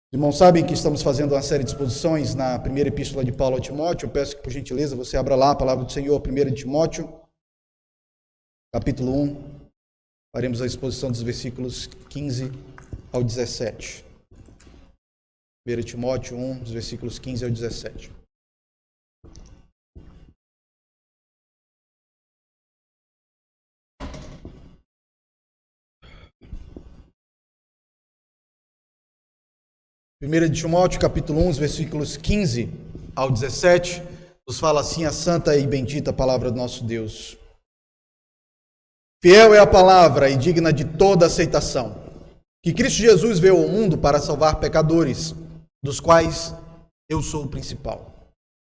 Os irmãos sabem que estamos fazendo uma série de exposições na primeira epístola de Paulo a Timóteo. Eu peço que, por gentileza, você abra lá a palavra do Senhor, 1 Timóteo, capítulo 1. Faremos a exposição dos versículos 15 ao 17. 1 Timóteo 1, dos versículos 15 ao 17. Primeira de Timóteo, capítulo 1, versículos 15 ao 17, nos fala assim a santa e bendita palavra do nosso Deus. Fiel é a palavra e digna de toda aceitação, que Cristo Jesus veio ao mundo para salvar pecadores, dos quais eu sou o principal.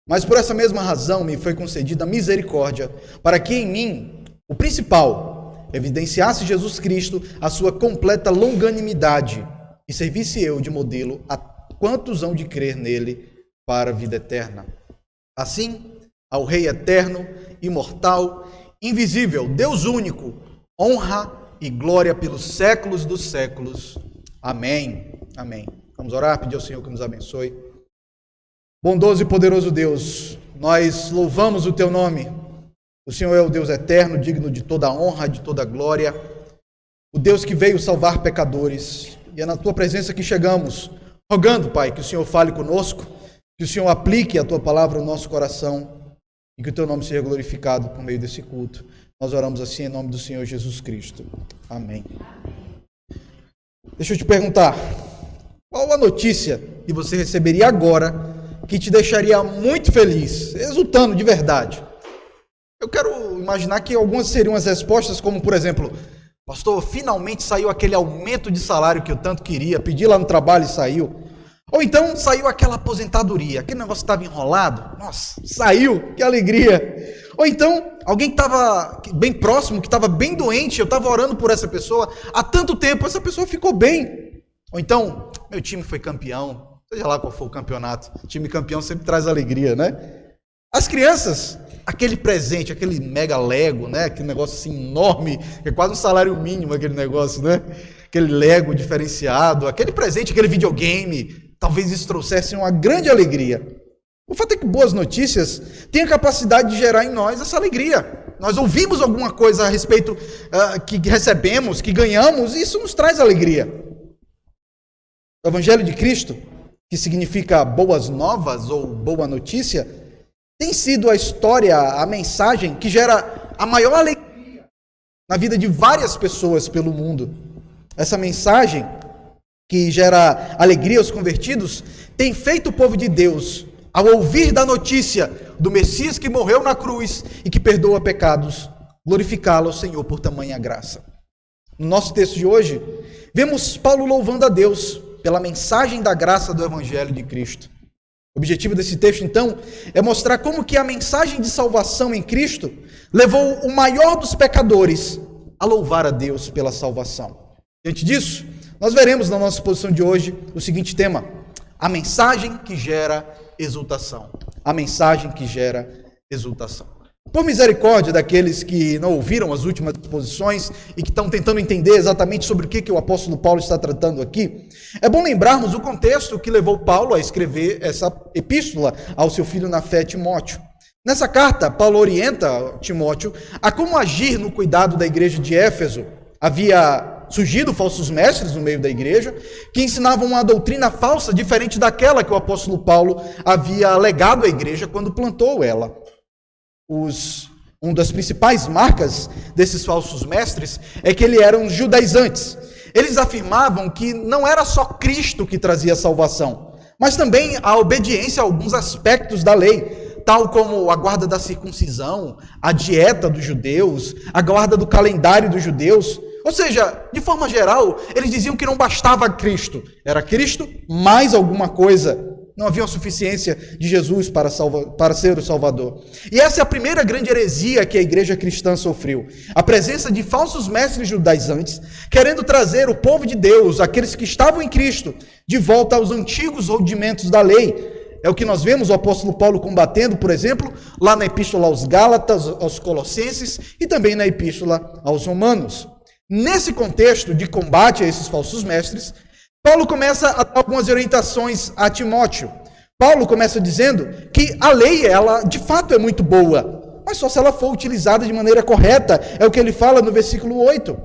Mas por essa mesma razão me foi concedida misericórdia, para que em mim, o principal, evidenciasse Jesus Cristo a sua completa longanimidade, e servisse eu de modelo a quantos hão de crer nele para a vida eterna. Assim, ao Rei eterno, imortal, invisível, Deus único, honra e glória pelos séculos dos séculos. Amém. Amém. Vamos orar, pedir ao Senhor que nos abençoe. Bondoso e poderoso Deus, nós louvamos o teu nome. O Senhor é o Deus eterno, digno de toda honra, de toda glória. O Deus que veio salvar pecadores. E é na tua presença que chegamos, rogando, Pai, que o Senhor fale conosco, que o Senhor aplique a tua palavra no nosso coração e que o teu nome seja glorificado por meio desse culto. Nós oramos assim em nome do Senhor Jesus Cristo. Amém. Deixa eu te perguntar, qual a notícia que você receberia agora que te deixaria muito feliz, exultando de verdade? Eu quero imaginar que algumas seriam as respostas, como por exemplo: pastor, finalmente saiu aquele aumento de salário que eu tanto queria, pedi lá no trabalho e saiu. Ou então saiu aquela aposentadoria, aquele negócio estava enrolado, nossa, saiu, que alegria. Ou então alguém que estava bem próximo, que estava bem doente, eu estava orando por essa pessoa há tanto tempo, essa pessoa ficou bem. Ou então, meu time foi campeão, seja lá qual for o campeonato, time campeão sempre traz alegria, né? As crianças, aquele presente, aquele mega Lego, né? Aquele negócio assim enorme, que é quase um salário mínimo aquele negócio, né? Aquele Lego diferenciado, aquele presente, aquele videogame, talvez isso trouxesse uma grande alegria. O fato é que boas notícias têm a capacidade de gerar em nós essa alegria. Nós ouvimos alguma coisa a respeito que recebemos, que ganhamos, e isso nos traz alegria. O Evangelho de Cristo, que significa boas novas ou boa notícia, tem sido a história, a mensagem que gera a maior alegria na vida de várias pessoas pelo mundo. Essa mensagem que gera alegria aos convertidos tem feito o povo de Deus, ao ouvir da notícia do Messias que morreu na cruz e que perdoa pecados, glorificá-lo ao Senhor por tamanha graça. No nosso texto de hoje, vemos Paulo louvando a Deus pela mensagem da graça do Evangelho de Cristo. O objetivo desse texto, então, é mostrar como que a mensagem de salvação em Cristo levou o maior dos pecadores a louvar a Deus pela salvação. Diante disso, nós veremos na nossa exposição de hoje o seguinte tema: a mensagem que gera exultação. A mensagem que gera exultação. Por misericórdia daqueles que não ouviram as últimas exposições e que estão tentando entender exatamente sobre o que o apóstolo Paulo está tratando aqui, é bom lembrarmos o contexto que levou Paulo a escrever essa epístola ao seu filho na fé, Timóteo. Nessa carta, Paulo orienta Timóteo a como agir no cuidado da igreja de Éfeso. Havia surgido falsos mestres no meio da igreja que ensinavam uma doutrina falsa diferente daquela que o apóstolo Paulo havia legado à igreja quando plantou ela. Uma das principais marcas desses falsos mestres é que eles eram judaizantes. Eles afirmavam que não era só Cristo que trazia salvação, mas também a obediência a alguns aspectos da lei, tal como a guarda da circuncisão, a dieta dos judeus, a guarda do calendário dos judeus. Ou seja, de forma geral, eles diziam que não bastava Cristo. Era Cristo mais alguma coisa. Não havia uma suficiência de Jesus para ser o Salvador. E essa é a primeira grande heresia que a igreja cristã sofreu. A presença de falsos mestres judaizantes, querendo trazer o povo de Deus, aqueles que estavam em Cristo, de volta aos antigos rudimentos da lei. É o que nós vemos o apóstolo Paulo combatendo, por exemplo, lá na epístola aos Gálatas, aos Colossenses e também na epístola aos Romanos. Nesse contexto de combate a esses falsos mestres, Paulo começa a dar algumas orientações a Timóteo. Paulo começa dizendo que a lei, ela de fato é muito boa, mas só se ela for utilizada de maneira correta. É o que ele fala no versículo 8.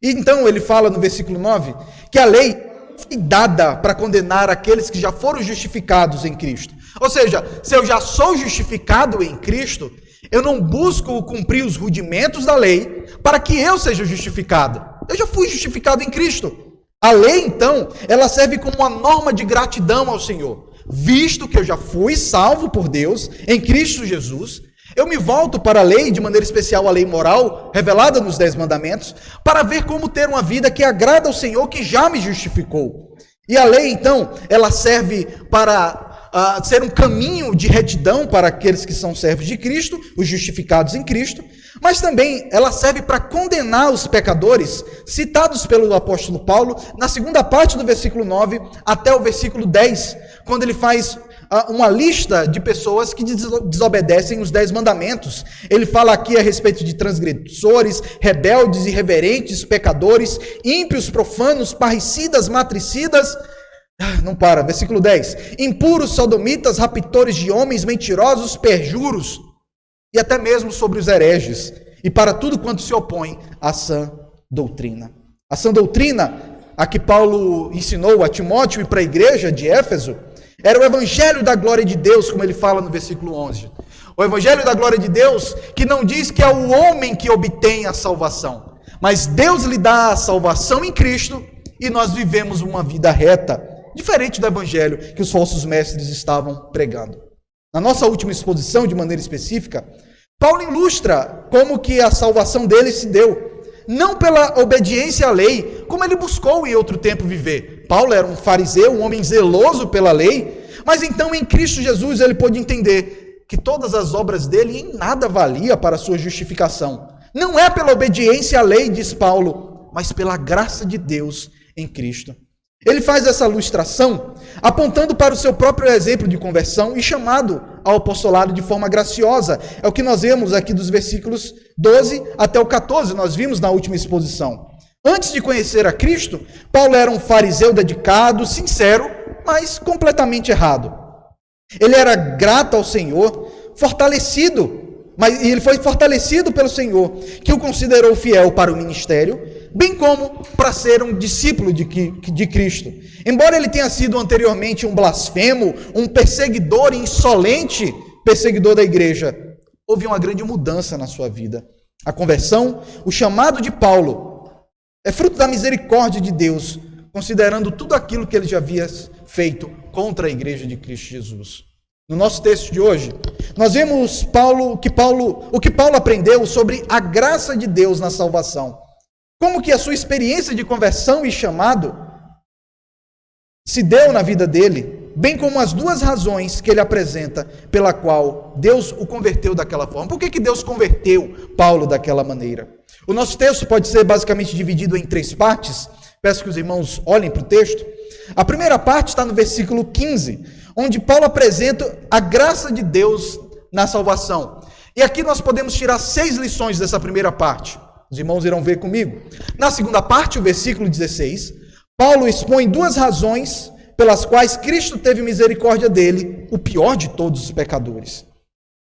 E então ele fala no versículo 9 que a lei foi dada para condenar aqueles que já foram justificados em Cristo. Ou seja, se eu já sou justificado em Cristo, eu não busco cumprir os rudimentos da lei para que eu seja justificado. Eu já fui justificado em Cristo. A lei, então, ela serve como uma norma de gratidão ao Senhor. Visto que eu já fui salvo por Deus em Cristo Jesus, eu me volto para a lei, de maneira especial a lei moral, revelada nos 10 mandamentos, para ver como ter uma vida que agrada ao Senhor, que já me justificou. E a lei, então, ela serve para ser um caminho de retidão para aqueles que são servos de Cristo, os justificados em Cristo, mas também ela serve para condenar os pecadores, citados pelo apóstolo Paulo, na segunda parte do versículo 9 até o versículo 10, quando ele faz uma lista de pessoas que desobedecem os 10 mandamentos. Ele fala aqui a respeito de transgressores, rebeldes, irreverentes, pecadores, ímpios, profanos, parricidas, matricidas. Não para, versículo 10. Impuros, sodomitas, raptores de homens, mentirosos, perjuros, e até mesmo sobre os hereges, e para tudo quanto se opõe à sã doutrina. A sã doutrina, a que Paulo ensinou a Timóteo e para a igreja de Éfeso, era o evangelho da glória de Deus, como ele fala no versículo 11. O evangelho da glória de Deus, que não diz que é o homem que obtém a salvação, mas Deus lhe dá a salvação em Cristo, e nós vivemos uma vida reta, diferente do evangelho que os falsos mestres estavam pregando. Na nossa última exposição, de maneira específica, Paulo ilustra como que a salvação dele se deu, não pela obediência à lei, como ele buscou em outro tempo viver. Paulo era um fariseu, um homem zeloso pela lei, mas então em Cristo Jesus ele pôde entender que todas as obras dele em nada valia para a sua justificação. Não é pela obediência à lei, diz Paulo, mas pela graça de Deus em Cristo. Ele faz essa ilustração apontando para o seu próprio exemplo de conversão e chamado ao apostolado de forma graciosa. É o que nós vemos aqui dos versículos 12 até o 14, nós vimos na última exposição. Antes de conhecer a Cristo, Paulo era um fariseu dedicado, sincero, mas completamente errado. Ele era grato ao Senhor, ele foi fortalecido pelo Senhor, que o considerou fiel para o ministério, bem como para ser um discípulo de Cristo. Embora ele tenha sido anteriormente um blasfemo, um perseguidor insolente, perseguidor da igreja, houve uma grande mudança na sua vida. A conversão, o chamado de Paulo, é fruto da misericórdia de Deus, considerando tudo aquilo que ele já havia feito contra a igreja de Cristo Jesus. No nosso texto de hoje, nós vemos o que Paulo aprendeu sobre a graça de Deus na salvação. Como que a sua experiência de conversão e chamado se deu na vida dele, bem como as duas razões que ele apresenta pela qual Deus o converteu daquela forma. Por que Deus converteu Paulo daquela maneira? O nosso texto pode ser basicamente dividido em 3 partes. Peço que os irmãos olhem para o texto. A primeira parte está no versículo 15, onde Paulo apresenta a graça de Deus na salvação. E aqui nós podemos tirar 6 lições dessa primeira parte. Os irmãos irão ver comigo. Na segunda parte, o versículo 16, Paulo expõe 2 razões pelas quais Cristo teve misericórdia dele, o pior de todos os pecadores.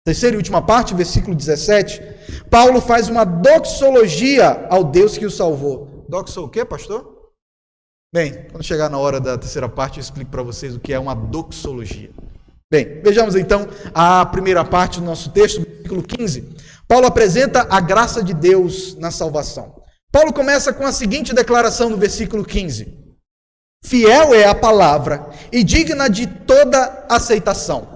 Terceira e última parte, versículo 17, Paulo faz uma doxologia ao Deus que o salvou. Doxo o quê, pastor? Bem, quando chegar na hora da terceira parte, eu explico para vocês o que é uma doxologia. Bem, vejamos então a primeira parte do nosso texto, versículo 15. Paulo apresenta a graça de Deus na salvação. Paulo começa com a seguinte declaração no versículo 15. Fiel é a palavra e digna de toda aceitação.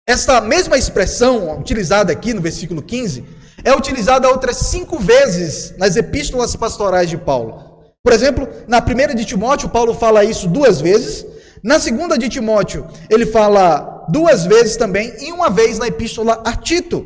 Esta mesma expressão utilizada aqui no versículo 15 é utilizada outras 5 vezes nas epístolas pastorais de Paulo. Por exemplo, na primeira de Timóteo, Paulo fala isso 2 vezes. Na segunda de Timóteo, ele fala 2 vezes também, e 1 vez na epístola a Tito.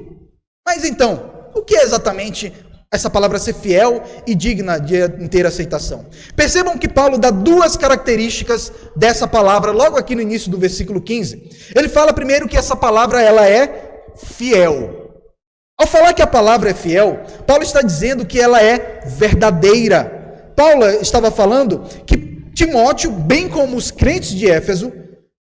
Mas então, o que é exatamente essa palavra ser fiel e digna de inteira aceitação? Percebam que Paulo dá 2 características dessa palavra logo aqui no início do versículo 15. Ele fala primeiro que essa palavra ela é fiel. Ao falar que a palavra é fiel, Paulo está dizendo que ela é verdadeira. Paulo estava falando que Timóteo, bem como os crentes de Éfeso,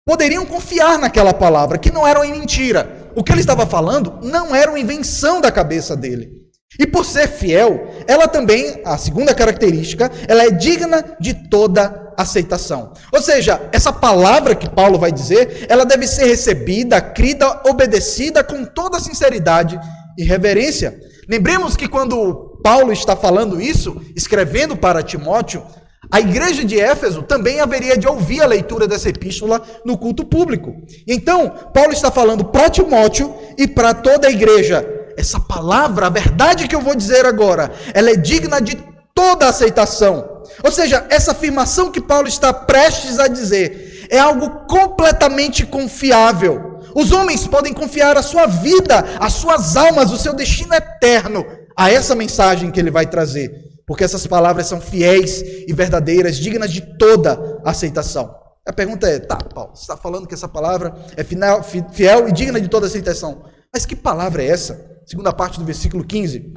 poderiam confiar naquela palavra, que não era uma mentira. O que ele estava falando não era uma invenção da cabeça dele. E por ser fiel, ela também, a segunda característica, ela é digna de toda aceitação. Ou seja, essa palavra que Paulo vai dizer, ela deve ser recebida, crida, obedecida com toda sinceridade e reverência. Lembremos que quando Paulo está falando isso, escrevendo para Timóteo, a igreja de Éfeso também haveria de ouvir a leitura dessa epístola no culto público. Então, Paulo está falando para Timóteo e para toda a igreja. Essa palavra, a verdade que eu vou dizer agora, ela é digna de toda aceitação. Ou seja, essa afirmação que Paulo está prestes a dizer é algo completamente confiável. Os homens podem confiar a sua vida, as suas almas, o seu destino eterno a essa mensagem que ele vai trazer. Porque essas palavras são fiéis e verdadeiras, dignas de toda aceitação. A pergunta é, tá, Paulo, você está falando que essa palavra é fiel e digna de toda aceitação. Mas que palavra é essa? Segunda parte do versículo 15.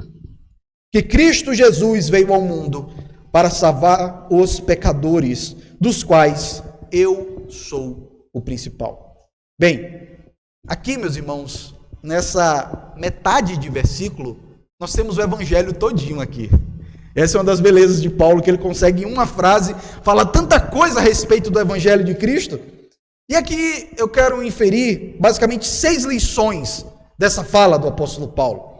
Que Cristo Jesus veio ao mundo para salvar os pecadores, dos quais eu sou o principal. Bem, aqui, meus irmãos, nessa metade de versículo, nós temos o evangelho todinho aqui. Essa é uma das belezas de Paulo, que ele consegue em uma frase falar tanta coisa a respeito do evangelho de Cristo. E aqui eu quero inferir basicamente 6 lições dessa fala do apóstolo Paulo.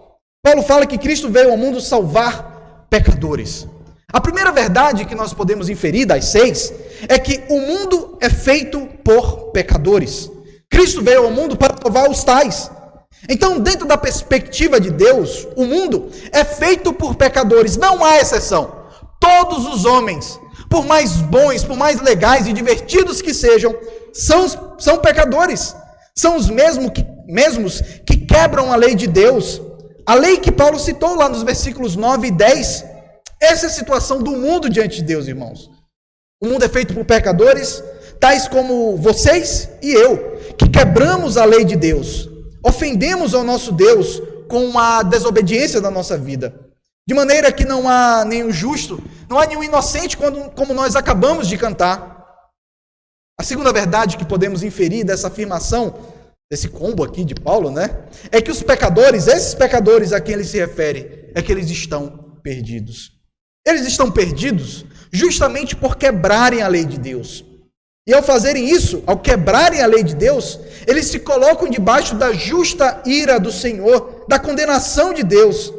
Paulo fala que Cristo veio ao mundo salvar pecadores. A primeira verdade que nós podemos inferir das 6 é que o mundo é feito por pecadores. Cristo veio ao mundo para salvar os tais. Então, dentro da perspectiva de Deus, o mundo é feito por pecadores, não há exceção. Todos os homens, por mais bons, por mais legais e divertidos que sejam, são pecadores. São os mesmos que quebram a lei de Deus. A lei que Paulo citou lá nos versículos 9 e 10. Essa é a situação do mundo diante de Deus, irmãos. O mundo é feito por pecadores, tais como vocês e eu, que quebramos a lei de Deus. Ofendemos ao nosso Deus com a desobediência da nossa vida. De maneira que não há nenhum justo, não há nenhum inocente, como nós acabamos de cantar. A segunda verdade que podemos inferir dessa afirmação, desse combo aqui de Paulo, é que os pecadores, esses pecadores a quem ele se refere, é que eles estão perdidos. Eles estão perdidos justamente por quebrarem a lei de Deus. E ao fazerem isso, ao quebrarem a lei de Deus, eles se colocam debaixo da justa ira do Senhor, da condenação de Deus.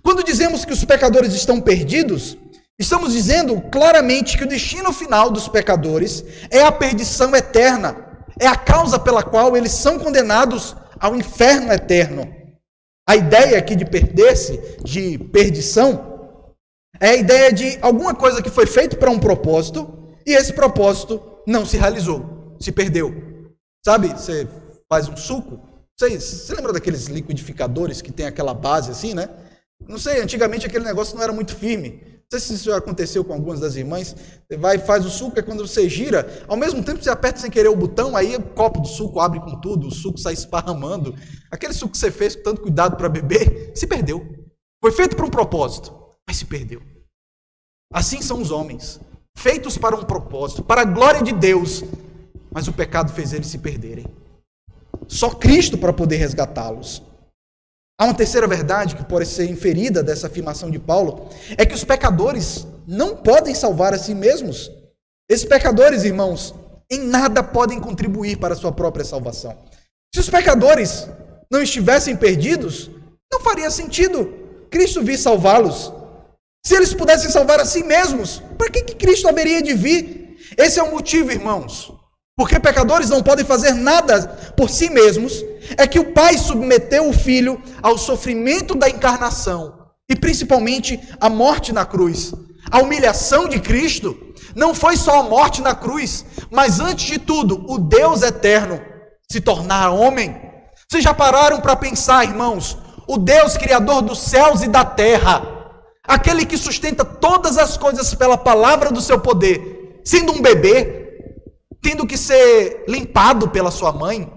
Quando dizemos que os pecadores estão perdidos, estamos dizendo claramente que o destino final dos pecadores é a perdição eterna. É a causa pela qual eles são condenados ao inferno eterno. A ideia aqui de perder-se, de perdição, é a ideia de alguma coisa que foi feita para um propósito e esse propósito não se realizou, se perdeu. Sabe, você faz um suco, você lembra daqueles liquidificadores que tem aquela base assim, né? Não sei, antigamente aquele negócio não era muito firme. Não sei se isso já aconteceu com algumas das irmãs. Você vai e faz o suco, é quando você gira, ao mesmo tempo você aperta sem querer o botão, aí o copo do suco abre com tudo, o suco sai esparramando. Aquele suco que você fez com tanto cuidado para beber, se perdeu. Foi feito para um propósito, mas se perdeu. Assim são os homens, feitos para um propósito, para a glória de Deus, mas o pecado fez eles se perderem. Só Cristo para poder resgatá-los. Há uma terceira verdade que pode ser inferida dessa afirmação de Paulo, é que os pecadores não podem salvar a si mesmos. Esses pecadores, irmãos, em nada podem contribuir para a sua própria salvação. Se os pecadores não estivessem perdidos, não faria sentido Cristo vir salvá-los. Se eles pudessem salvar a si mesmos, para que Cristo haveria de vir? Esse é o motivo, irmãos. Porque pecadores não podem fazer nada por si mesmos, é que o Pai submeteu o Filho ao sofrimento da encarnação e principalmente à morte na cruz. A humilhação de Cristo não foi só a morte na cruz, mas antes de tudo, o Deus eterno se tornar homem. Vocês já pararam para pensar, irmãos? O Deus criador dos céus e da terra, aquele que sustenta todas as coisas pela palavra do seu poder, sendo um bebê, tendo que ser limpado pela sua mãe,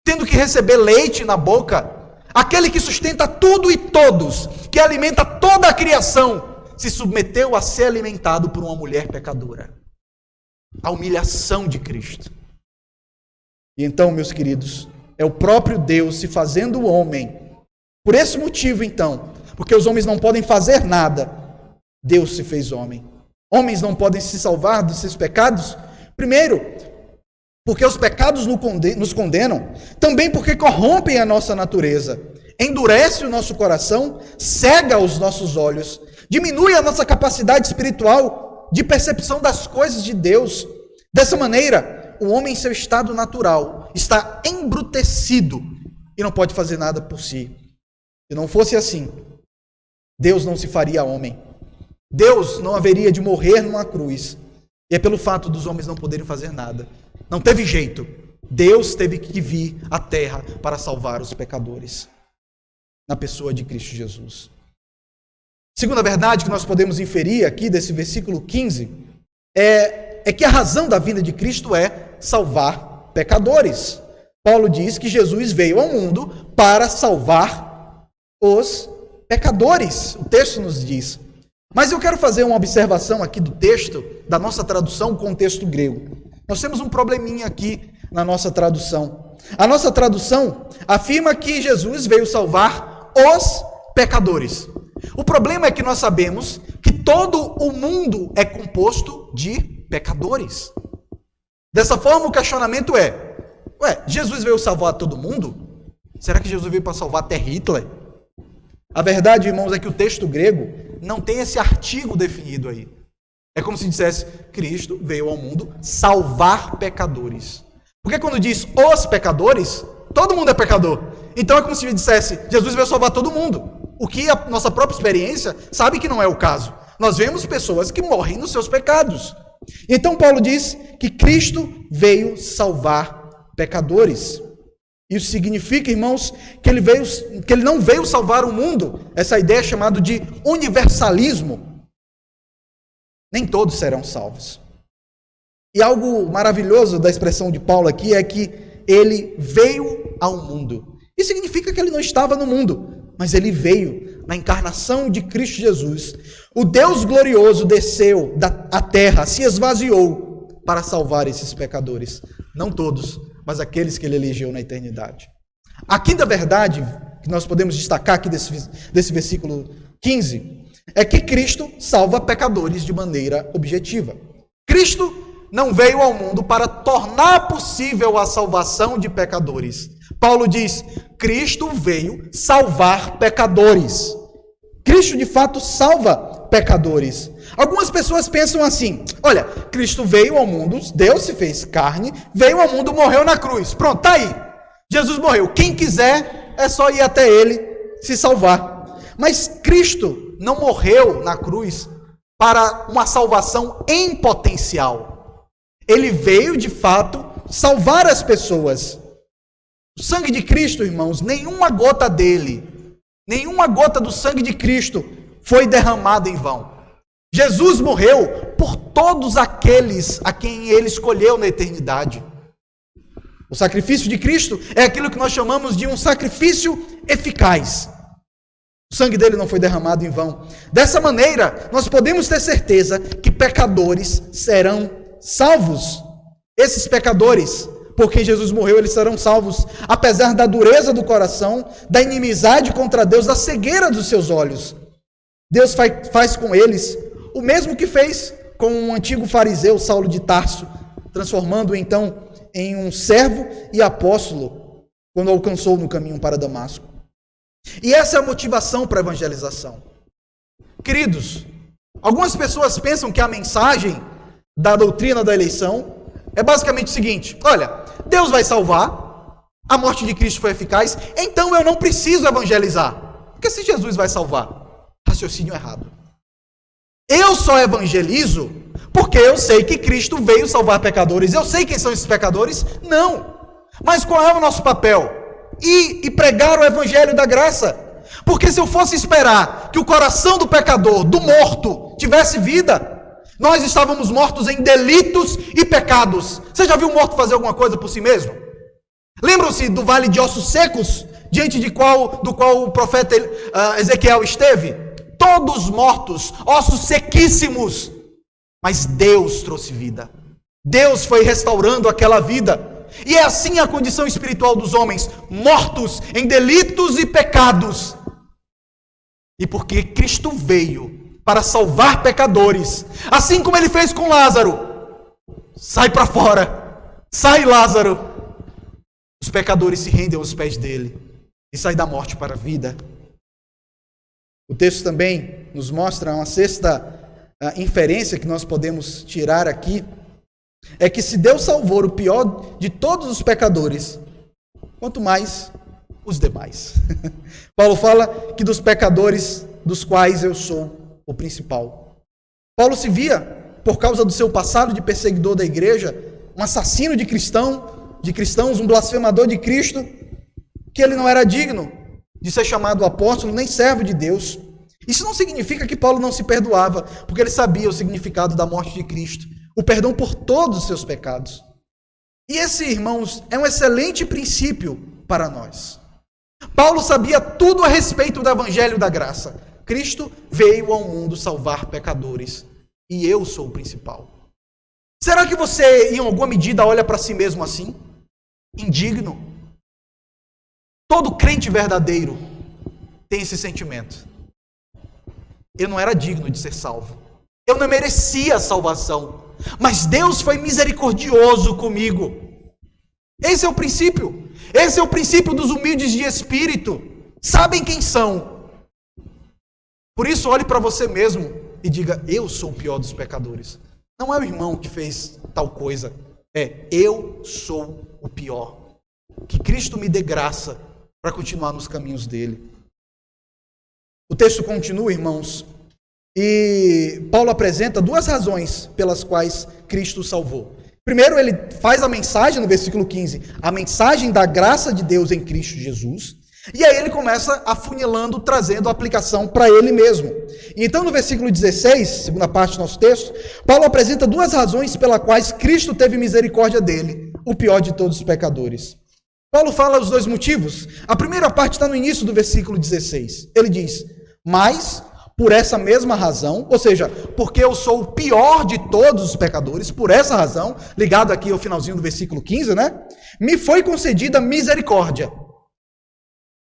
tendo que receber leite na boca, aquele que sustenta tudo e todos, que alimenta toda a criação, se submeteu a ser alimentado por uma mulher pecadora. a humilhação de Cristo. E então, meus queridos, é o próprio Deus se fazendo homem. Por esse motivo, então, porque os homens não podem fazer nada, Deus se fez homem. Homens não podem se salvar dos seus pecados. Primeiro, porque os pecados nos condenam. Também porque corrompem a nossa natureza. Endurece o nosso coração, cega os nossos olhos, diminui a nossa capacidade espiritual de percepção das coisas de Deus. Dessa maneira, o homem em seu estado natural está embrutecido e não pode fazer nada por si. Se não fosse assim, Deus não se faria homem. Deus não haveria de morrer numa cruz. E é pelo fato dos homens não poderem fazer nada. Não teve jeito. Deus teve que vir à terra para salvar os pecadores, na pessoa de Cristo Jesus. Segunda verdade que nós podemos inferir aqui desse versículo 15 é que a razão da vinda de Cristo é salvar pecadores. Paulo diz que Jesus veio ao mundo para salvar os pecadores. O texto nos diz. Mas eu quero fazer uma observação aqui do texto, da nossa tradução com o texto grego. Nós temos um probleminha aqui na nossa tradução. A nossa tradução afirma que Jesus veio salvar os pecadores. O problema é que nós sabemos que todo o mundo é composto de pecadores. Dessa forma, o questionamento é: Jesus veio salvar todo mundo? Será que Jesus veio para salvar até Hitler? A verdade, irmãos, é que o texto grego não tem esse artigo definido aí. É como se dissesse: Cristo veio ao mundo salvar pecadores. Porque quando diz os pecadores, todo mundo é pecador. Então é como se dissesse: Jesus veio salvar todo mundo. O que a nossa própria experiência sabe que não é o caso. Nós vemos pessoas que morrem nos seus pecados. Então Paulo diz que Cristo veio salvar pecadores. Isso significa, irmãos, que ele não veio salvar o mundo. Essa ideia é chamada de universalismo. Nem todos serão salvos. E algo maravilhoso da expressão de Paulo aqui é que ele veio ao mundo. Isso significa que ele não estava no mundo, mas ele veio na encarnação de Cristo Jesus. O Deus glorioso desceu à terra, se esvaziou para salvar esses pecadores. Não todos, mas aqueles que ele elegeu na eternidade. A quinta verdade que nós podemos destacar aqui desse versículo 15 é que Cristo salva pecadores de maneira objetiva. Cristo não veio ao mundo para tornar possível a salvação de pecadores. Paulo diz: Cristo veio salvar pecadores. Cristo de fato salva pecadores. Algumas pessoas pensam assim: olha, Cristo veio ao mundo, Deus se fez carne, veio ao mundo, morreu na cruz. Pronto, tá aí. Jesus morreu. Quem quiser é só ir até ele se salvar. Mas Cristo não morreu na cruz para uma salvação em potencial. Ele veio de fato salvar as pessoas. O sangue de Cristo, irmãos, nenhuma gota dele, nenhuma gota do sangue de Cristo foi derramada em vão. Jesus morreu por todos aqueles a quem ele escolheu na eternidade. O sacrifício de Cristo é aquilo que nós chamamos de um sacrifício eficaz. O sangue dele não foi derramado em vão. Dessa maneira, nós podemos ter certeza que pecadores serão salvos. Esses pecadores, por quem Jesus morreu, eles serão salvos, apesar da dureza do coração, da inimizade contra Deus, da cegueira dos seus olhos. Deus faz com eles o mesmo que fez com um antigo fariseu, Saulo de Tarso, transformando-o então em um servo e apóstolo, quando alcançou no caminho para Damasco. E essa é a motivação para a evangelização. Queridos, algumas pessoas pensam que a mensagem da doutrina da eleição é basicamente o seguinte: olha, Deus vai salvar, a morte de Cristo foi eficaz, então eu não preciso evangelizar, porque se Jesus vai salvar, raciocínio errado. Eu só evangelizo porque eu sei que Cristo veio salvar pecadores. Eu sei quem são esses pecadores? Não. Mas qual é o nosso papel? Ir e pregar o evangelho da graça. Porque se eu fosse esperar que o coração do pecador, do morto, tivesse vida, nós estávamos mortos em delitos e pecados. Você já viu um morto fazer alguma coisa por si mesmo? Lembram-se do vale de ossos secos, diante do qual o profeta Ezequiel esteve? Todos mortos, ossos sequíssimos. Mas Deus trouxe vida. Deus foi restaurando aquela vida. E é assim a condição espiritual dos homens, mortos em delitos e pecados. E porque Cristo veio para salvar pecadores, assim como ele fez com Lázaro. Sai para fora, sai Lázaro. Os pecadores se rendem aos pés dele e saem da morte para a vida. O texto também nos mostra uma sexta inferência que nós podemos tirar aqui, é que se Deus salvou o pior de todos os pecadores, quanto mais os demais. Paulo fala que dos pecadores dos quais eu sou o principal. Paulo se via, por causa do seu passado de perseguidor da igreja, um assassino de cristãos, um blasfemador de Cristo, que ele não era digno de ser chamado apóstolo, nem servo de Deus. Isso não significa que Paulo não se perdoava, porque ele sabia o significado da morte de Cristo, o perdão por todos os seus pecados. E esse, irmãos, é um excelente princípio para nós. Paulo sabia tudo a respeito do evangelho da graça. Cristo veio ao mundo salvar pecadores, e eu sou o principal. Será que você, em alguma medida, olha para si mesmo assim? Indigno? Todo crente verdadeiro tem esse sentimento. Eu não era digno de ser salvo. Eu não merecia a salvação. Mas Deus foi misericordioso comigo. Esse é o princípio. Esse é o princípio dos humildes de espírito. Sabem quem são. Por isso, olhe para você mesmo e diga: eu sou o pior dos pecadores. Não é o irmão que fez tal coisa. É: eu sou o pior. Que Cristo me dê graça para continuar nos caminhos dele. O texto continua, irmãos, e Paulo apresenta duas razões pelas quais Cristo o salvou. Primeiro, ele faz a mensagem no versículo 15, a mensagem da graça de Deus em Cristo Jesus, e aí ele começa afunilando, trazendo a aplicação para ele mesmo. E então, no versículo 16, segunda parte do nosso texto, Paulo apresenta duas razões pelas quais Cristo teve misericórdia dele, o pior de todos os pecadores. Paulo fala os dois motivos. A primeira parte está no início do versículo 16. Ele diz: mas por essa mesma razão, ou seja, porque eu sou o pior de todos os pecadores, por essa razão, ligado aqui ao finalzinho do versículo 15, né? Me foi concedida misericórdia,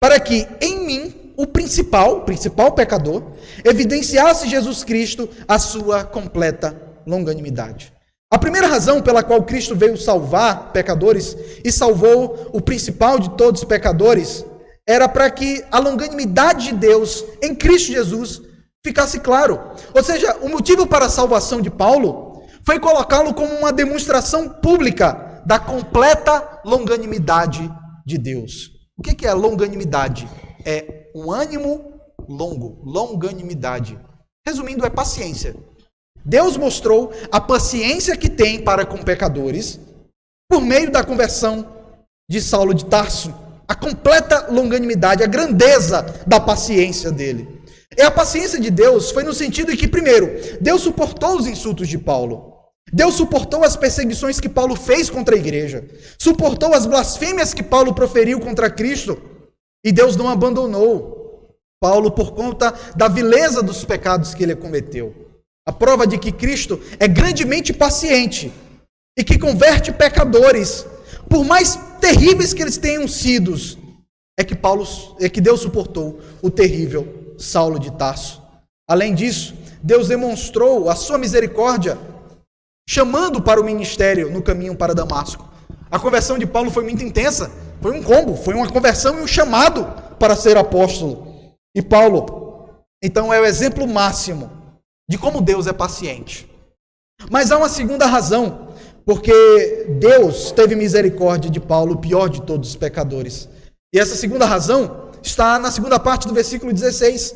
para que em mim, o principal pecador, evidenciasse Jesus Cristo a sua completa longanimidade. A primeira razão pela qual Cristo veio salvar pecadores e salvou o principal de todos os pecadores era para que a longanimidade de Deus em Cristo Jesus ficasse claro. Ou seja, o motivo para a salvação de Paulo foi colocá-lo como uma demonstração pública da completa longanimidade de Deus. O que é longanimidade? É um ânimo longo, longanimidade. Resumindo, é paciência. Deus mostrou a paciência que tem para com pecadores por meio da conversão de Saulo de Tarso. A completa longanimidade, a grandeza da paciência dele. E a paciência de Deus foi no sentido de que, primeiro, Deus suportou os insultos de Paulo. Deus suportou as perseguições que Paulo fez contra a igreja. Suportou as blasfêmias que Paulo proferiu contra Cristo. E Deus não abandonou Paulo por conta da vileza dos pecados que ele cometeu. A prova de que Cristo é grandemente paciente e que converte pecadores, por mais terríveis que eles tenham sido, é que Deus suportou o terrível Saulo de Tarso. Além disso, Deus demonstrou a sua misericórdia, chamando para o ministério no caminho para Damasco. A conversão de Paulo foi muito intensa, foi um combo, foi uma conversão e um chamado para ser apóstolo. E Paulo, então, é o exemplo máximo de como Deus é paciente. Mas há uma segunda razão, porque Deus teve misericórdia de Paulo, o pior de todos os pecadores. E essa segunda razão está na segunda parte do versículo 16.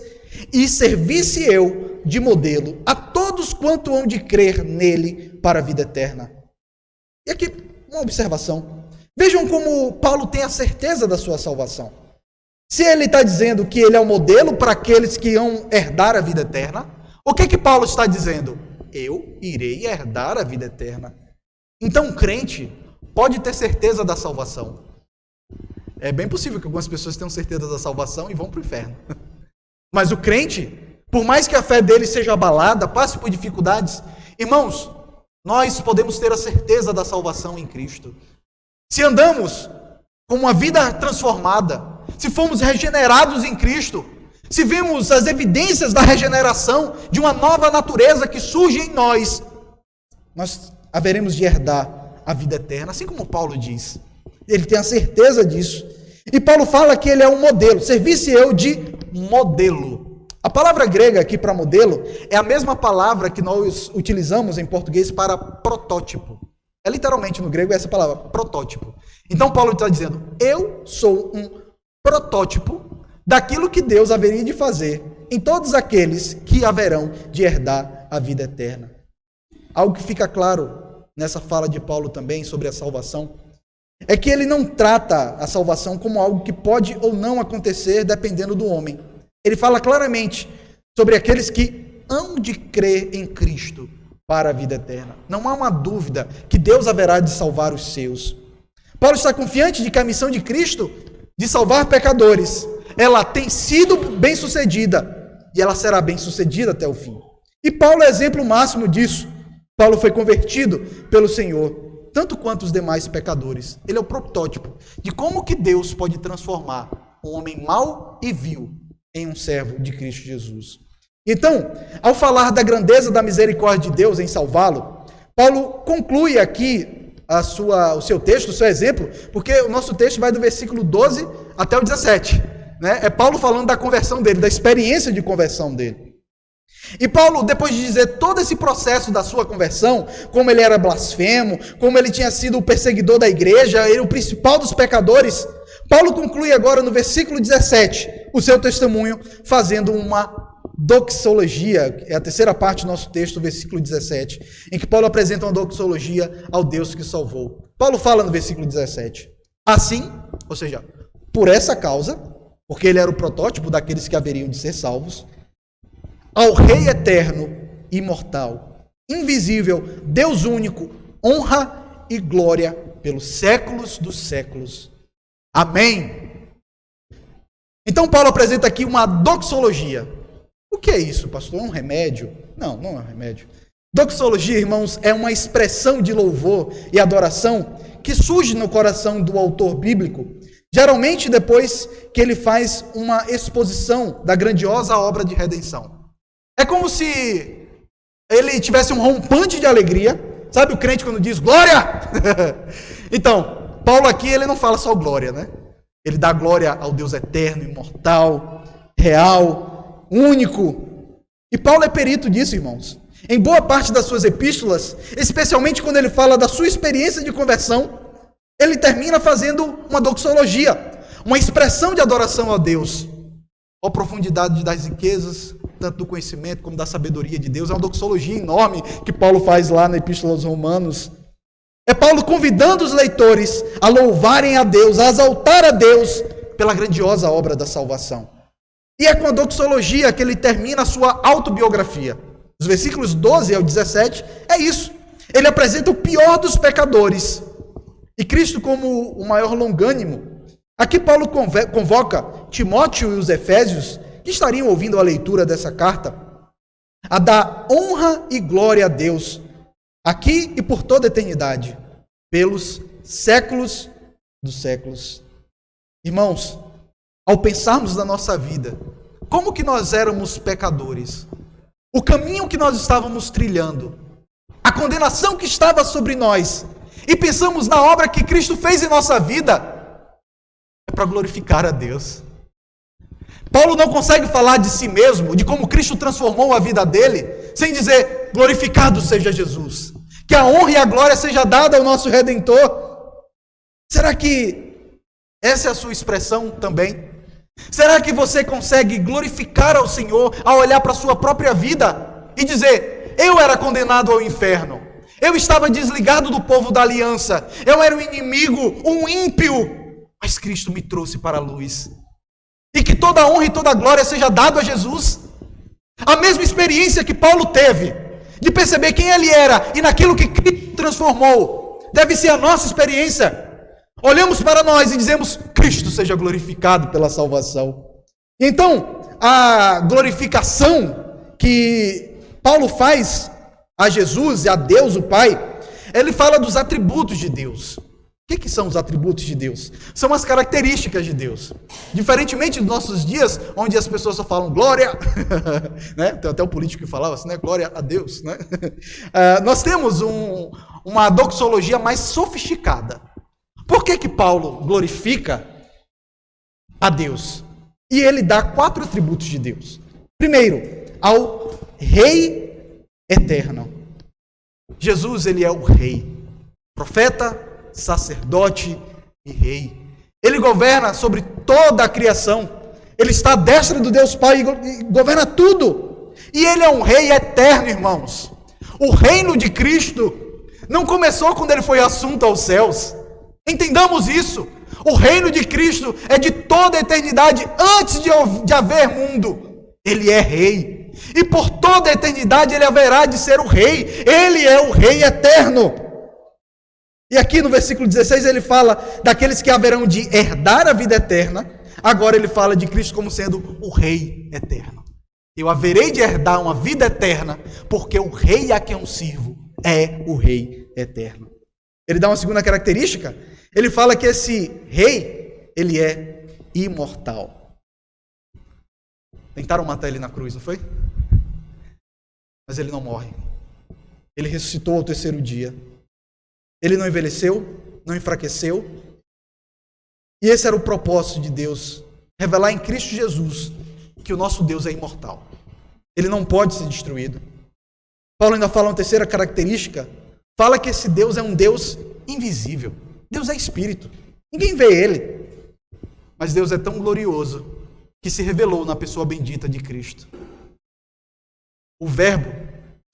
E servisse eu de modelo a todos quanto hão de crer nele para a vida eterna. E aqui, uma observação. Vejam como Paulo tem a certeza da sua salvação. Se ele está dizendo que ele é o modelo para aqueles que vão herdar a vida eterna, o que Paulo está dizendo? Eu irei herdar a vida eterna. Então, um crente pode ter certeza da salvação. É bem possível que algumas pessoas tenham certeza da salvação e vão para o inferno. Mas o crente, por mais que a fé dele seja abalada, passe por dificuldades, irmãos, nós podemos ter a certeza da salvação em Cristo. Se andamos com uma vida transformada, se fomos regenerados em Cristo, se vemos as evidências da regeneração, de uma nova natureza que surge em nós, nós haveremos de herdar a vida eterna, assim como Paulo diz. Ele tem a certeza disso. E Paulo fala que ele é um modelo, servisse eu de modelo. A palavra grega aqui para modelo é a mesma palavra que nós utilizamos em português para protótipo. É literalmente no grego essa palavra, protótipo. Então Paulo está dizendo, eu sou um protótipo daquilo que Deus haveria de fazer em todos aqueles que haverão de herdar a vida eterna. Algo que fica claro nessa fala de Paulo também sobre a salvação é que ele não trata a salvação como algo que pode ou não acontecer dependendo do homem. Ele fala claramente sobre aqueles que hão de crer em Cristo para a vida eterna. Não há uma dúvida que Deus haverá de salvar os seus. Paulo está confiante de que a missão de Cristo de salvar pecadores, ela tem sido bem-sucedida e ela será bem-sucedida até o fim. E Paulo é exemplo máximo disso. Paulo foi convertido pelo Senhor, tanto quanto os demais pecadores. Ele é o protótipo de como que Deus pode transformar um homem mau e vil em um servo de Cristo Jesus. Então, ao falar da grandeza da misericórdia de Deus em salvá-lo, Paulo conclui aqui o seu texto, o seu exemplo, porque o nosso texto vai do versículo 12 até o 17. Né? É Paulo falando da conversão dele, da experiência de conversão dele. E Paulo, depois de dizer todo esse processo da sua conversão, como ele era blasfemo, como ele tinha sido o perseguidor da igreja, ele o principal dos pecadores, Paulo conclui agora no versículo 17 o seu testemunho, fazendo uma doxologia, é a terceira parte do nosso texto, versículo 17, em que Paulo apresenta uma doxologia ao Deus que salvou. Paulo fala no versículo 17, assim, ou seja, por essa causa, porque ele era o protótipo daqueles que haveriam de ser salvos, ao Rei eterno, imortal, invisível, Deus único, honra e glória pelos séculos dos séculos. Amém. Então Paulo apresenta aqui uma doxologia. O que é isso, pastor? É um remédio? Não, não é um remédio. Doxologia, irmãos, é uma expressão de louvor e adoração que surge no coração do autor bíblico, geralmente depois que ele faz uma exposição da grandiosa obra de redenção. É como se ele tivesse um rompante de alegria. Sabe o crente quando diz glória? Então, Paulo aqui ele não fala só glória, né? Ele dá glória ao Deus eterno, imortal, real, único. E Paulo é perito disso, irmãos. Em boa parte das suas epístolas, especialmente quando ele fala da sua experiência de conversão, ele termina fazendo uma doxologia, uma expressão de adoração a Deus. A profundidade das riquezas, tanto do conhecimento como da sabedoria de Deus. É uma doxologia enorme que Paulo faz lá na Epístola aos Romanos. É Paulo convidando os leitores a louvarem a Deus, a exaltar a Deus pela grandiosa obra da salvação. E é com a doxologia que ele termina a sua autobiografia. Os versículos 12 ao 17 é isso. Ele apresenta o pior dos pecadores e Cristo como o maior longânimo. Aqui Paulo convoca Timóteo e os Efésios, que estariam ouvindo a leitura dessa carta, a dar honra e glória a Deus, aqui e por toda a eternidade, pelos séculos dos séculos. Irmãos, ao pensarmos na nossa vida, como que nós éramos pecadores, o caminho que nós estávamos trilhando, a condenação que estava sobre nós, e pensamos na obra que Cristo fez em nossa vida, é para glorificar a Deus. Paulo não consegue falar de si mesmo, de como Cristo transformou a vida dele, sem dizer, glorificado seja Jesus. Que a honra e a glória seja dada ao nosso Redentor. Será que essa é a sua expressão também? Será que você consegue glorificar ao Senhor ao olhar para a sua própria vida e dizer, eu era condenado ao inferno, eu estava desligado do povo da aliança, eu era um inimigo, um ímpio, mas Cristo me trouxe para a luz. E que toda a honra e toda a glória seja dado a Jesus. A mesma experiência que Paulo teve, de perceber quem ele era e naquilo que Cristo transformou, deve ser a nossa experiência. Olhamos para nós e dizemos, Cristo seja glorificado pela salvação. Então, a glorificação que Paulo faz a Jesus e a Deus, o Pai, ele fala dos atributos de Deus. O que são os atributos de Deus? São as características de Deus. Diferentemente dos nossos dias, onde as pessoas só falam glória, né? Tem até um político que falava assim, né? Glória a Deus, né? Nós temos uma doxologia mais sofisticada. Por que Paulo glorifica a Deus? E ele dá 4 atributos de Deus. Primeiro, ao Rei eterno. Jesus, ele é o Rei, profeta, sacerdote e Rei. Ele governa sobre toda a criação. Ele está à destra do Deus Pai e governa tudo. E ele é um Rei eterno, irmãos. O reino de Cristo não começou quando ele foi assunto aos céus. Entendamos isso. O reino de Cristo é de toda a eternidade, antes de haver mundo. Ele é Rei. E por toda a eternidade ele haverá de ser o Rei. Ele é o Rei eterno. E aqui no versículo 16 ele fala daqueles que haverão de herdar a vida eterna. Agora ele fala de Cristo como sendo o Rei eterno. Eu haverei de herdar uma vida eterna, porque o Rei a quem eu sirvo é o Rei eterno. Ele dá uma segunda característica. Ele fala que esse Rei, ele é imortal. Tentaram matar ele na cruz, não foi? Mas ele não morre. Ele ressuscitou ao 3º dia. Ele não envelheceu, não enfraqueceu. E esse era o propósito de Deus, revelar em Cristo Jesus que o nosso Deus é imortal. Ele não pode ser destruído. Paulo ainda fala uma terceira característica, fala que esse Deus é um Deus invisível. Deus é espírito, ninguém vê ele. Mas Deus é tão glorioso que se revelou na pessoa bendita de Cristo. O Verbo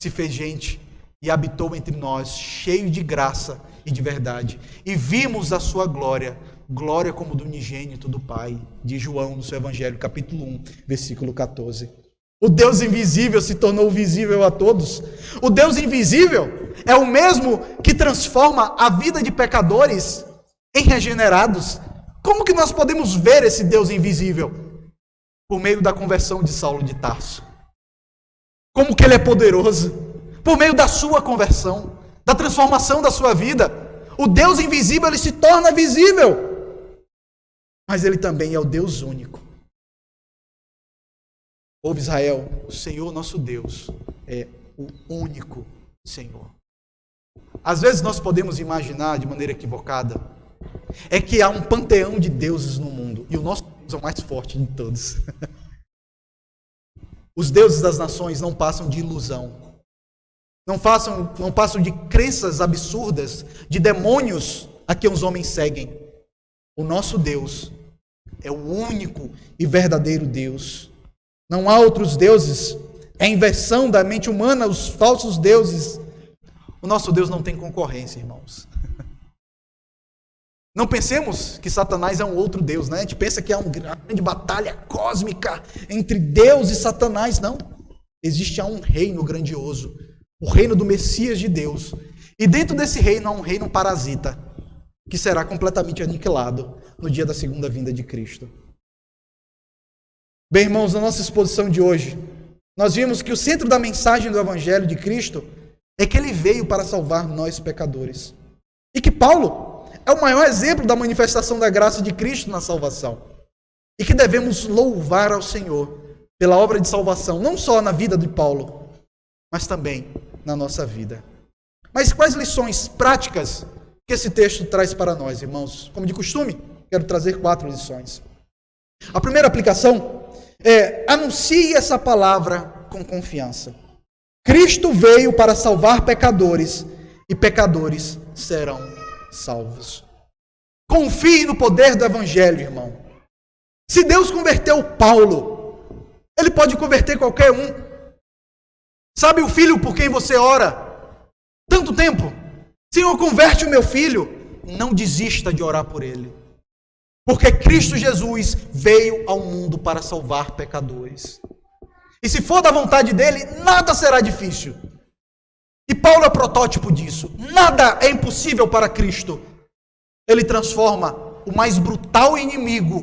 se fez gente e habitou entre nós, cheio de graça e de verdade. E vimos a sua glória, glória como do unigênito do Pai, de João, no seu Evangelho, capítulo 1, versículo 14. O Deus invisível se tornou visível a todos. O Deus invisível é o mesmo que transforma a vida de pecadores em regenerados. Como que nós podemos ver esse Deus invisível? Por meio da conversão de Saulo de Tarso. Como que ele é poderoso? Por meio da sua conversão, da transformação da sua vida. O Deus invisível, ele se torna visível. Mas ele também é o Deus único. Ouve Israel, o Senhor nosso Deus é o único Senhor. Às vezes nós podemos imaginar de maneira equivocada, é que há um panteão de deuses no mundo, e o nosso Deus é o mais forte de todos. Os deuses das nações não passam de ilusão. Não passam de crenças absurdas, de demônios a que os homens seguem. O nosso Deus é o único e verdadeiro Deus. Não há outros deuses. É a inversão da mente humana, os falsos deuses. O nosso Deus não tem concorrência, irmãos. Não pensemos que Satanás é um outro Deus, né? A gente pensa que é uma grande batalha cósmica entre Deus e Satanás. Não. Existe um reino grandioso. O reino do Messias de Deus. E dentro desse reino há um reino parasita, que será completamente aniquilado no dia da segunda vinda de Cristo. Bem, irmãos, na nossa exposição de hoje, nós vimos que o centro da mensagem do Evangelho de Cristo é que ele veio para salvar nós pecadores. E que Paulo é o maior exemplo da manifestação da graça de Cristo na salvação. E que devemos louvar ao Senhor pela obra de salvação, não só na vida de Paulo, mas também na nossa vida. Mas quais lições práticas que esse texto traz para nós, irmãos? Como de costume, quero trazer 4 lições. A primeira aplicação é: anuncie essa palavra com confiança. Cristo veio para salvar pecadores, e pecadores serão salvos. Confie no poder do Evangelho, irmão. Se Deus converteu Paulo, Ele pode converter qualquer um. Sabe o filho por quem você ora? Tanto tempo. Senhor, converte o meu filho. Não desista de orar por ele. Porque Cristo Jesus veio ao mundo para salvar pecadores. E se for da vontade dele, nada será difícil. E Paulo é protótipo disso. Nada é impossível para Cristo. Ele transforma o mais brutal inimigo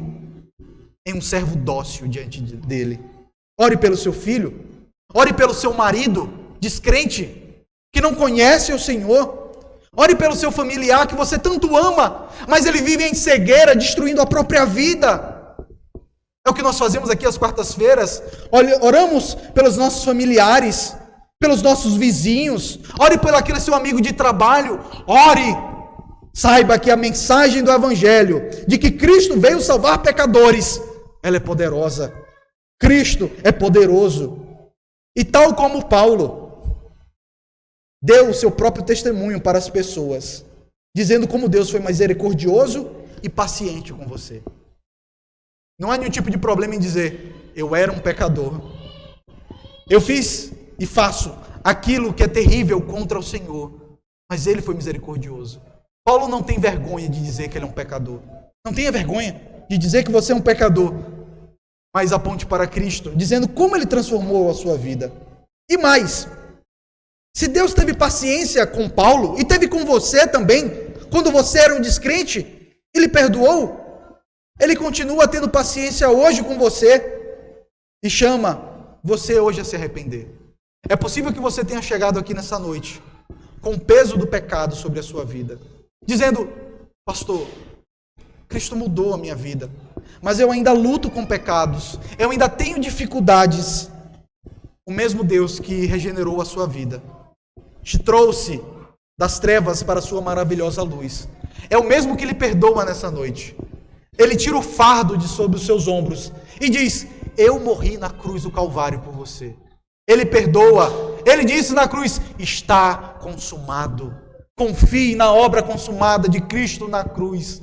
em um servo dócil diante dele. Ore pelo seu filho. Ore pelo seu marido descrente. que não conhece o Senhor. Ore pelo seu familiar que você tanto ama, mas ele vive em cegueira, destruindo a própria vida. É o que nós fazemos aqui às quartas-feiras. Oramos pelos nossos familiares, pelos nossos vizinhos. Ore pelo aquele seu amigo de trabalho. Ore. Saiba que a mensagem do Evangelho, de que Cristo veio salvar pecadores, ela é poderosa. Cristo é poderoso. E tal como Paulo, deu o seu próprio testemunho para as pessoas, dizendo como Deus foi misericordioso e paciente com você. Não há nenhum tipo de problema em dizer, eu era um pecador. Eu fiz e faço aquilo que é terrível contra o Senhor, mas Ele foi misericordioso. Paulo não tem vergonha de dizer que ele é um pecador. Não tenha vergonha de dizer que você é um pecador. Mas aponte para Cristo, dizendo como Ele transformou a sua vida. E mais, se Deus teve paciência com Paulo, e teve com você também, quando você era um descrente, Ele perdoou. Ele continua tendo paciência hoje com você, e chama você hoje a se arrepender. É possível que você tenha chegado aqui nessa noite, com o peso do pecado sobre a sua vida, dizendo, pastor, Cristo mudou a minha vida, mas eu ainda luto com pecados, eu ainda tenho dificuldades. O mesmo Deus que regenerou a sua vida, te trouxe das trevas para a sua maravilhosa luz, é o mesmo que lhe perdoa nessa noite. Ele tira o fardo de sobre os seus ombros e diz, eu morri na cruz do Calvário por você. Ele perdoa, ele disse na cruz, está consumado. Confie na obra consumada de Cristo na cruz.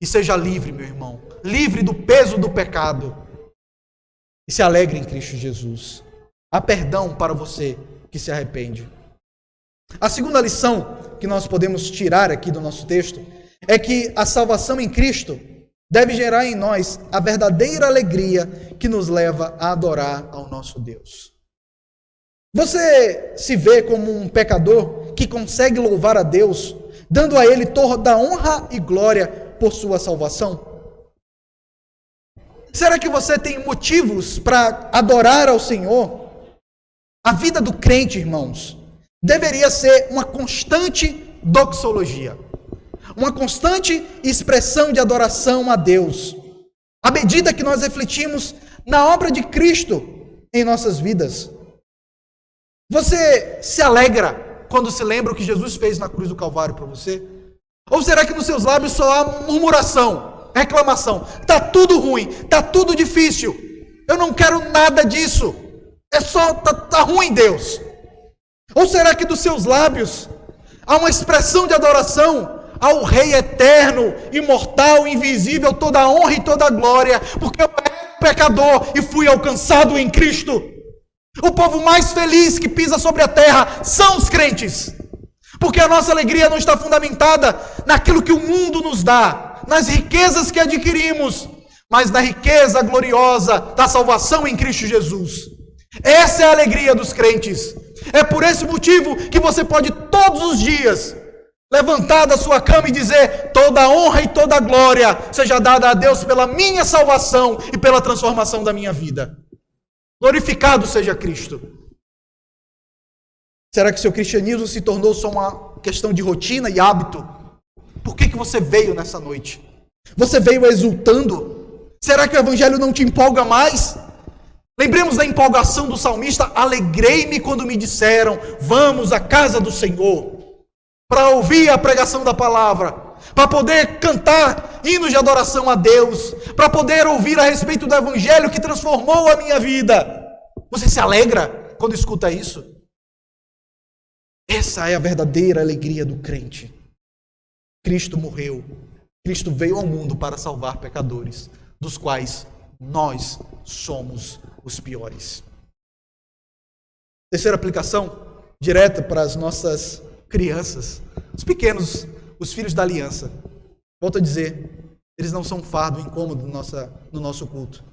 E seja livre, meu irmão. Livre do peso do pecado. E se alegre em Cristo Jesus. Há perdão para você que se arrepende. A segunda lição que nós podemos tirar aqui do nosso texto é que a salvação em Cristo deve gerar em nós a verdadeira alegria que nos leva a adorar ao nosso Deus. Você se vê como um pecador que consegue louvar a Deus, dando a Ele toda a honra e glória por sua salvação? Será que você tem motivos para adorar ao Senhor? A vida do crente, irmãos, deveria ser uma constante doxologia, uma constante expressão de adoração a Deus, à medida que nós refletimos na obra de Cristo em nossas vidas. Você se alegra quando se lembra o que Jesus fez na cruz do Calvário para você? Ou será que nos seus lábios só há murmuração, reclamação? Está tudo ruim, está tudo difícil, eu não quero nada disso, é só, tá ruim, Deus. Ou será que dos seus lábios há uma expressão de adoração ao Rei eterno, imortal, invisível, toda a honra e toda a glória, porque eu era pecador e fui alcançado em Cristo? O povo mais feliz que pisa sobre a terra são os crentes, porque a nossa alegria não está fundamentada naquilo que o mundo nos dá, nas riquezas que adquirimos, mas na riqueza gloriosa da salvação em Cristo Jesus. Essa é a alegria dos crentes. É por esse motivo que você pode todos os dias levantar da sua cama e dizer, toda a honra e toda a glória seja dada a Deus pela minha salvação e pela transformação da minha vida. Glorificado seja Cristo. Será que seu cristianismo se tornou só uma questão de rotina e hábito? Por que você veio nessa noite? Você veio exultando? Será que o evangelho não te empolga mais? Lembremos da empolgação do salmista, alegrei-me quando me disseram, vamos à casa do Senhor, para ouvir a pregação da palavra, para poder cantar hinos de adoração a Deus, para poder ouvir a respeito do evangelho que transformou a minha vida. Você se alegra quando escuta isso? Essa é a verdadeira alegria do crente. Cristo morreu, Cristo veio ao mundo para salvar pecadores, dos quais nós somos os piores. Terceira aplicação, direta para as nossas crianças, os pequenos, os filhos da aliança. Volto a dizer, eles não são um fardo incômodo no nosso culto.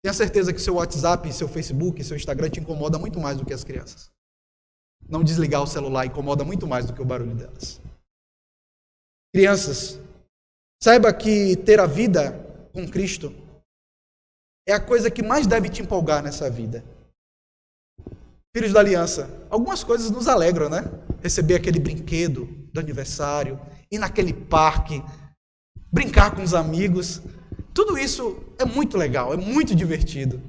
Tenha certeza que seu WhatsApp, seu Facebook, seu Instagram te incomoda muito mais do que as crianças. Não desligar o celular incomoda muito mais do que o barulho delas. Crianças, saiba que ter a vida com Cristo é a coisa que mais deve te empolgar nessa vida. Filhos da aliança, algumas coisas nos alegram, né? Receber aquele brinquedo do aniversário, ir naquele parque, brincar com os amigos. Tudo isso é muito legal, é muito divertido.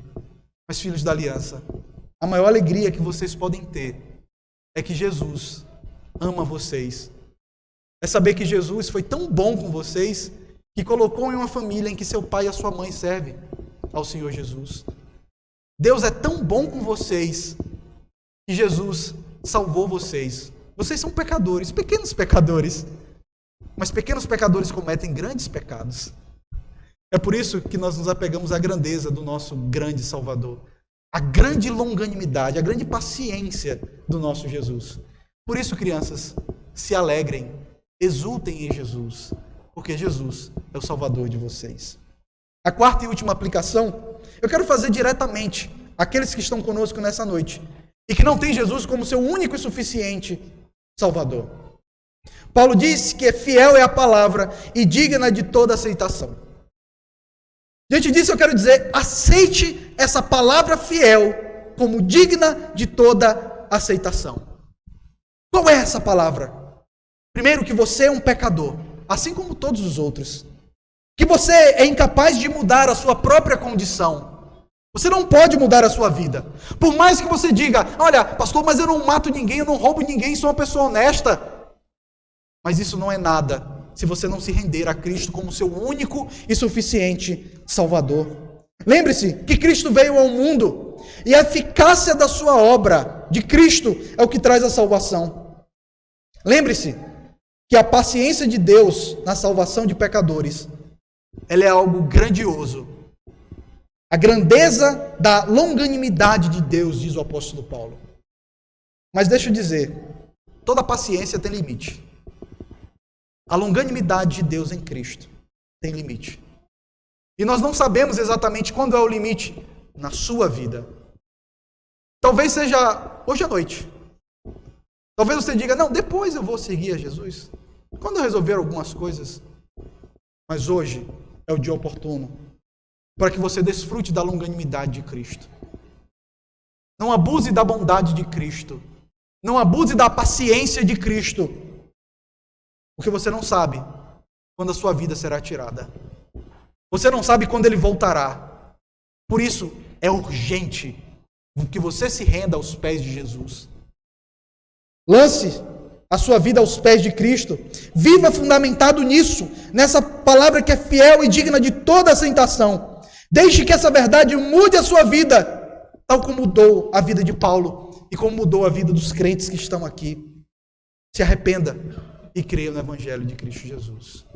Mas, filhos da aliança, a maior alegria que vocês podem ter é que Jesus ama vocês. É saber que Jesus foi tão bom com vocês que colocou em uma família em que seu pai e a sua mãe servem ao Senhor Jesus. Deus é tão bom com vocês que Jesus salvou vocês. Vocês são pecadores, pequenos pecadores. Mas pequenos pecadores cometem grandes pecados. É por isso que nós nos apegamos à grandeza do nosso grande Salvador. A grande longanimidade, a grande paciência do nosso Jesus. Por isso, crianças, se alegrem, exultem em Jesus, porque Jesus é o Salvador de vocês. A quarta e última aplicação, eu quero fazer diretamente àqueles que estão conosco nessa noite e que não têm Jesus como seu único e suficiente Salvador. Paulo diz que fiel é a palavra e digna de toda aceitação. Diante disso eu quero dizer, aceite essa palavra fiel como digna de toda aceitação. Qual é essa palavra? Primeiro, que você é um pecador, assim como todos os outros. Que você é incapaz de mudar a sua própria condição. Você não pode mudar a sua vida. Por mais que você diga, olha, pastor, mas eu não mato ninguém, eu não roubo ninguém, sou uma pessoa honesta. Mas isso não é nada se você não se render a Cristo como seu único e suficiente Salvador. Lembre-se que Cristo veio ao mundo e a eficácia da sua obra de Cristo é o que traz a salvação. Lembre-se que a paciência de Deus na salvação de pecadores, ela é algo grandioso. A grandeza da longanimidade de Deus, diz o apóstolo Paulo. Mas deixa eu dizer, toda paciência tem limite. A longanimidade de Deus em Cristo tem limite. E nós não sabemos exatamente quando é o limite na sua vida. Talvez seja hoje à noite. Talvez você diga, não, depois eu vou seguir a Jesus. Quando eu resolver algumas coisas. Mas hoje é o dia oportuno para que você desfrute da longanimidade de Cristo. Não abuse da bondade de Cristo. Não abuse da paciência de Cristo. Porque você não sabe quando a sua vida será tirada. Você não sabe quando Ele voltará. Por isso, é urgente que você se renda aos pés de Jesus. Lance a sua vida aos pés de Cristo. Viva fundamentado nisso, nessa palavra que é fiel e digna de toda aceitação. Deixe que essa verdade mude a sua vida, tal como mudou a vida de Paulo e como mudou a vida dos crentes que estão aqui. Se arrependa e creia no Evangelho de Cristo Jesus.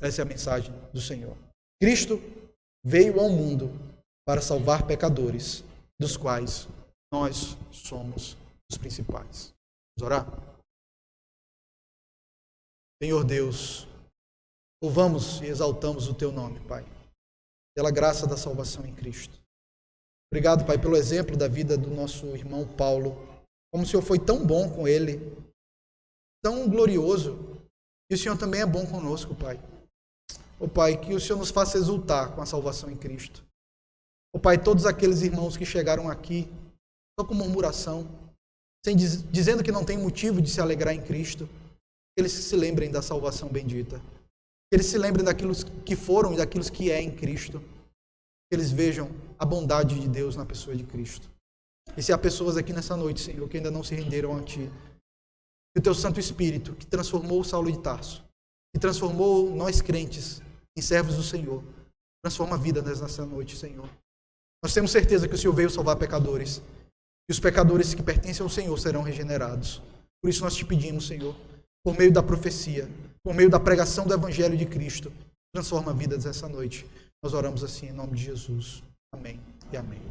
Essa é a mensagem do Senhor. Cristo veio ao mundo para salvar pecadores, dos quais nós somos os principais. Vamos orar? Senhor Deus, louvamos e exaltamos o Teu nome, Pai, pela graça da salvação em Cristo. Obrigado, Pai, pelo exemplo da vida do nosso irmão Paulo, como o Senhor foi tão bom com ele, tão glorioso, e o Senhor também é bom conosco, Pai. Ó Pai, que o Senhor nos faça exultar com a salvação em Cristo. Ó Pai, todos aqueles irmãos que chegaram aqui, só com murmuração, dizendo que não tem motivo de se alegrar em Cristo, que eles se lembrem da salvação bendita. Que eles se lembrem daquilo que foram e daquilo que é em Cristo. Que eles vejam a bondade de Deus na pessoa de Cristo. E se há pessoas aqui nessa noite, Senhor, que ainda não se renderam a Ti, que o Teu Santo Espírito, que transformou Saulo de Tarso, que transformou nós crentes em servos do Senhor, transforma a vida nessa noite, Senhor. Nós temos certeza que o Senhor veio salvar pecadores. E os pecadores que pertencem ao Senhor serão regenerados. Por isso nós te pedimos, Senhor, por meio da profecia, por meio da pregação do Evangelho de Cristo, transforma vidas essa noite. Nós oramos assim em nome de Jesus. Amém e amém.